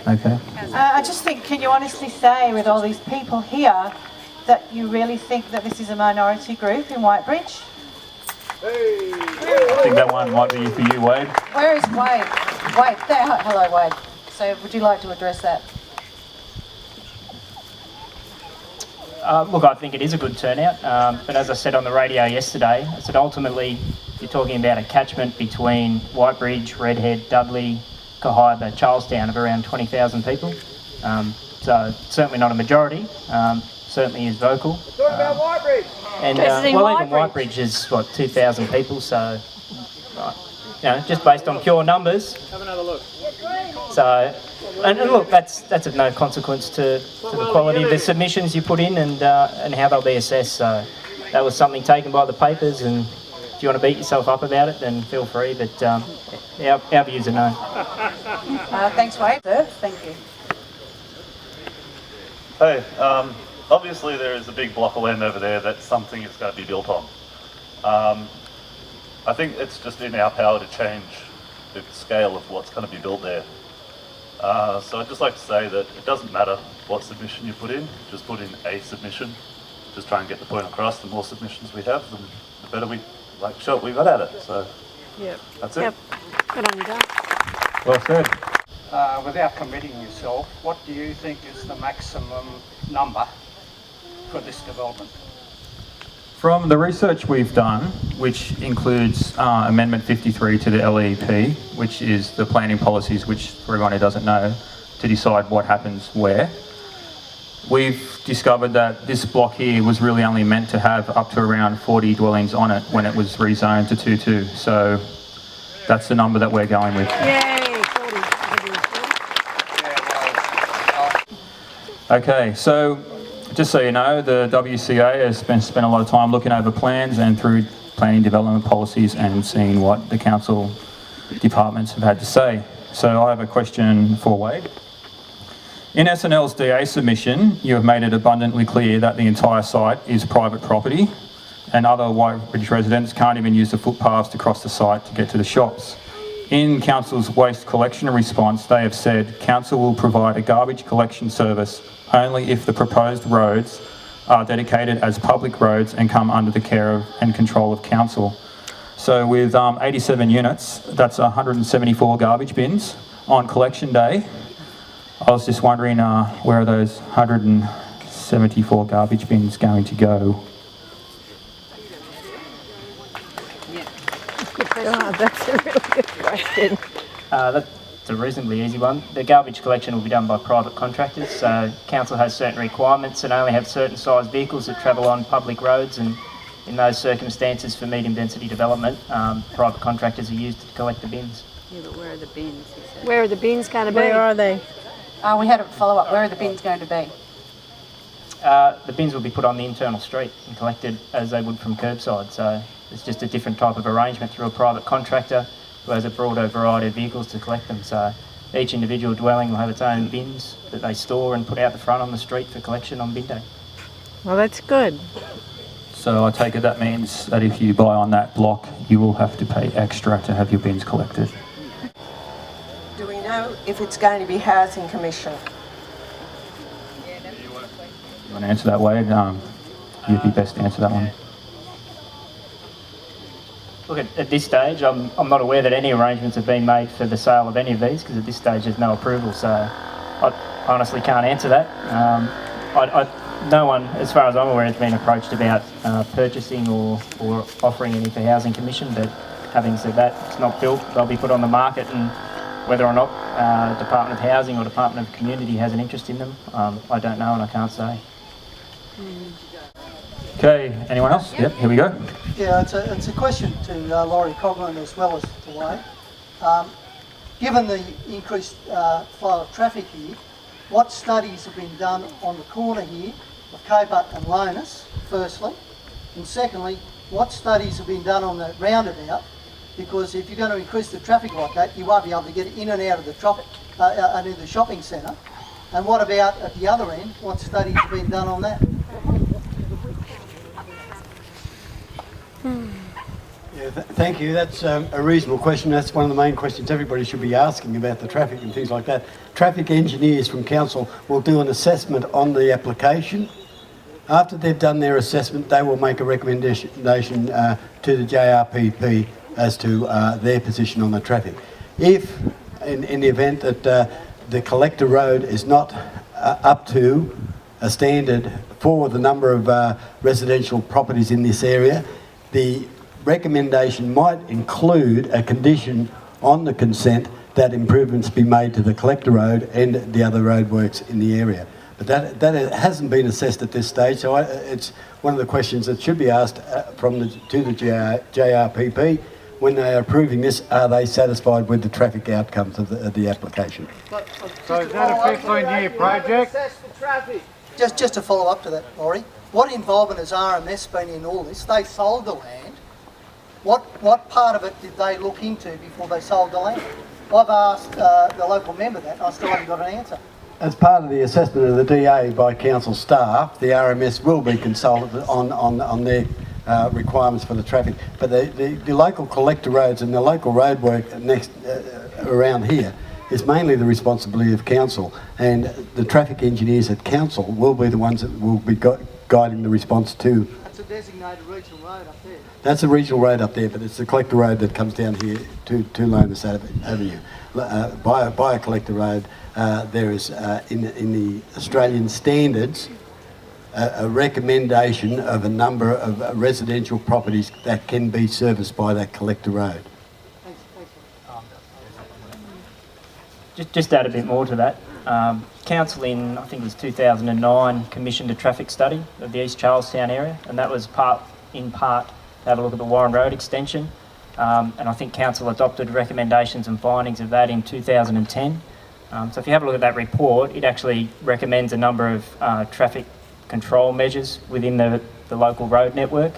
Okay. I just think, can you honestly say with all these people here that you really think that this is a minority group in Whitebridge? I think that one might be for you, Wade. Where is Wade? Wade, there. Hello, Wade. So would you like to address that? Look, I think it is a good turnout, but as I said on the radio yesterday, I said ultimately you're talking about a catchment between Whitebridge, Redhead, Dudley, Cohiba, Charlestown of around 20,000 people. So certainly not a majority, certainly is vocal. Talk about Whitebridge! And even Whitebridge is, 2,000 people, so, just based on pure numbers. Have another look. So, and look, that's of no consequence to the quality of the submissions you put in and how they'll be assessed. So that was something taken by the papers, and if you want to beat yourself up about it, then feel free, but our views are no. Thanks, Wade. Thank you. Hey, obviously there is a big block of land over there that something is going to be built on. I think it's just in our power to change the scale of what's going to be built there. So I'd just like to say that it doesn't matter what submission you put in, just put in a submission. Just try and get the point across. The more submissions we have, the better we got at it. So that's it. Yep. Good on you, Dale. Well said. Without committing yourself, what do you think is the maximum number for this development? From the research we've done, which includes Amendment 53 to the LEP, which is the planning policies, which for everyone who doesn't know, to decide what happens where, we've discovered that this block here was really only meant to have up to around 40 dwellings on it when it was rezoned to 2.2. So that's the number that we're going with. Yay, 40. Okay, so just so you know, the WCA has spent a lot of time looking over plans and through planning development policies and seeing what the council departments have had to say. So I have a question for Wade. In SNL's DA submission, you have made it abundantly clear that the entire site is private property and other Whitebridge residents can't even use the footpaths to cross the site to get to the shops. In Council's waste collection response, they have said Council will provide a garbage collection service only if the proposed roads are dedicated as public roads and come under the care of and control of Council. So with 87 units, that's 174 garbage bins on collection day. I was just wondering where are those 174 garbage bins going to go? God, that's a really good question. That's a reasonably easy one. The garbage collection will be done by private contractors, so council has certain requirements and only have certain size vehicles that travel on public roads, and in those circumstances for medium density development, private contractors are used to collect the bins. Yeah, but where are the bins? Where are the bins going to be? Where are they? We had a follow-up. Where are the bins going to be? The bins will be put on the internal street and collected as they would from curbside, so it's just a different type of arrangement through a private contractor who has a broader variety of vehicles to collect them. So each individual dwelling will have its own bins that they store and put out the front on the street for collection on bin day. Well, that's good. So I take it that means that if you buy on that block, you will have to pay extra to have your bins collected. Do we know if it's going to be Housing Commission? You want to answer that, Wade? You'd be best to answer that one. Look, at this stage, I'm not aware that any arrangements have been made for the sale of any of these, because at this stage there's no approval, so I honestly can't answer that. No one, as far as I'm aware, has been approached about purchasing or offering any for Housing Commission, but having said that, it's not built, they'll be put on the market, and whether or not Department of Housing or Department of Community has an interest in them, I don't know and I can't say. Okay, anyone else? Yep, here we go. Yeah, it's a question to Laurie Coghlan as well as to Wade. Given the increased flow of traffic here, what studies have been done on the corner here of Kopa and Lonus, firstly? And secondly, what studies have been done on the roundabout? Because if you're going to increase the traffic like that, you won't be able to get in and out of the into the shopping centre. And what about at the other end? What studies have been done on that? Yeah, Thank you. That's a reasonable question. That's one of the main questions everybody should be asking about the traffic and things like that. Traffic engineers from council will do an assessment on the application. After they've done their assessment, they will make a recommendation to the JRPP as to their position on the traffic. If, in the event that the collector road is not up to a standard for the number of residential properties in this area, the recommendation might include a condition on the consent that improvements be made to the collector road and the other roadworks in the area. But that hasn't been assessed at this stage, so it's one of the questions that should be asked to the JRPP when they are approving this. Are they satisfied with the traffic outcomes of the application? So is that a 15-year project? Just to follow up to that, Laurie, what involvement has RMS been in all this? They sold the land. What part of it did they look into before they sold the land? I've asked the local member that, and I still haven't got an answer. As part of the assessment of the DA by council staff, the RMS will be consulted on their requirements for the traffic. But the local collector roads and the local roadwork next around here is mainly the responsibility of council, and the traffic engineers at council will be the ones that will be guiding the response to. That's a designated regional road up there. That's a regional road up there, but it's the collector road that comes down here to Lonus Avenue. By a collector road, there is, in the Australian standards, a recommendation of a number of residential properties that can be serviced by that collector road. Just add a bit more to that. Council in, I think it was 2009, commissioned a traffic study of the East Charlestown area, and that was in part to have a look at the Warren Road extension. And I think Council adopted recommendations and findings of that in 2010. So if you have a look at that report, it actually recommends a number of traffic control measures within the local road network.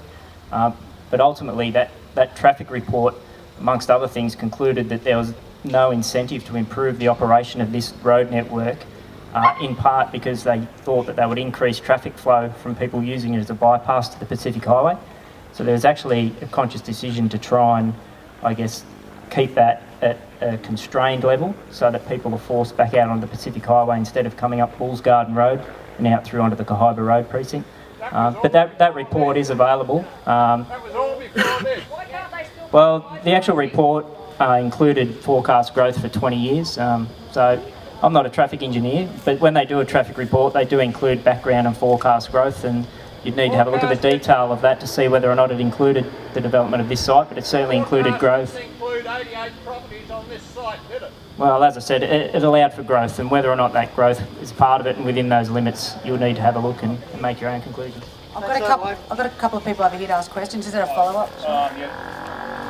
But ultimately that traffic report, amongst other things, concluded that there was no incentive to improve the operation of this road network, in part because they thought that would increase traffic flow from people using it as a bypass to the Pacific Highway. So there was actually a conscious decision to try and, I guess, keep that at a constrained level so that people are forced back out on the Pacific Highway instead of coming up Bulls Garden Road and out through onto the Cohiba Road precinct. But that report is available. Well, the actual report included forecast growth for 20 years. So I'm not a traffic engineer, but when they do a traffic report, they do include background and forecast growth, and you'd need to have a look at the detail of that to see whether or not it included the development of this site, but it certainly included growth. Include 88 properties on this site, did it? Well, as I said, it allowed for growth, and whether or not that growth is part of it and within those limits, you'll need to have a look and make your own conclusions. I've got a couple of people over here to ask questions. Is there a follow-up?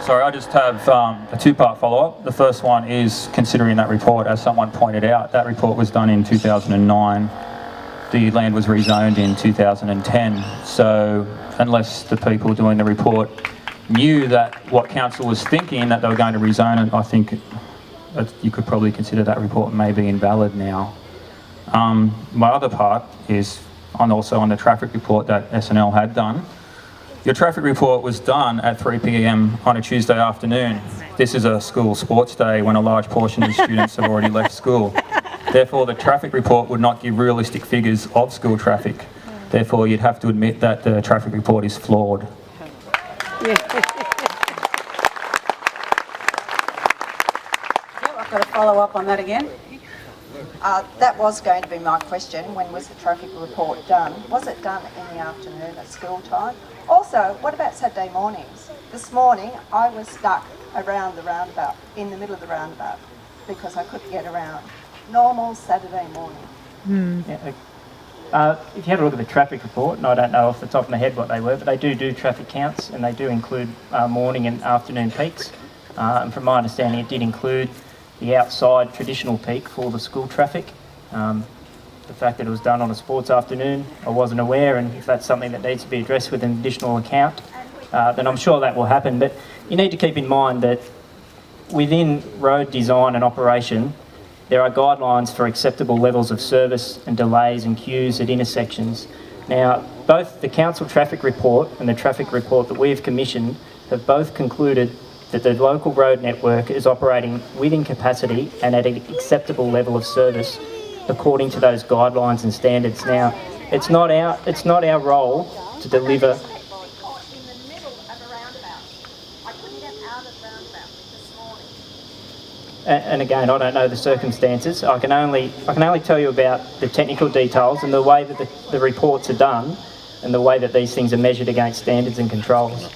Sorry, I just have a two-part follow-up. The first one is considering that report, as someone pointed out, that report was done in 2009. The land was rezoned in 2010. So unless the people doing the report knew that what council was thinking, that they were going to rezone it, I think that you could probably consider that report maybe invalid now. My other part is also on the traffic report that SNL had done. Your traffic report was done at 3 p.m. on a Tuesday afternoon. This is a school sports day when a large portion of students have already left school. Therefore, the traffic report would not give realistic figures of school traffic. Therefore, you'd have to admit that the traffic report is flawed. I've got to follow up on that again. That was going to be my question. When was the traffic report done? Was it done in the afternoon at school time? Also, what about Saturday mornings? This morning I was stuck around the roundabout, in the middle of the roundabout, because I couldn't get around. Normal Saturday morning. Yeah, if you have a look at the traffic report, and I don't know off the top of my head what they were, but they do traffic counts, and they do include morning and afternoon peaks. And from my understanding, it did include the outside traditional peak for the school traffic. The fact that it was done on a sports afternoon, I wasn't aware, and if that's something that needs to be addressed with an additional account, then I'm sure that will happen. But you need to keep in mind that within road design and operation, there are guidelines for acceptable levels of service and delays and queues at intersections. Now, both the council traffic report and the traffic report that we've commissioned have both concluded that the local road network is operating within capacity and at an acceptable level of service according to those guidelines and standards. Now, it's not our role to deliver. And again, I don't know the circumstances. I can only tell you about the technical details and the way that the reports are done and the way that these things are measured against standards and controls.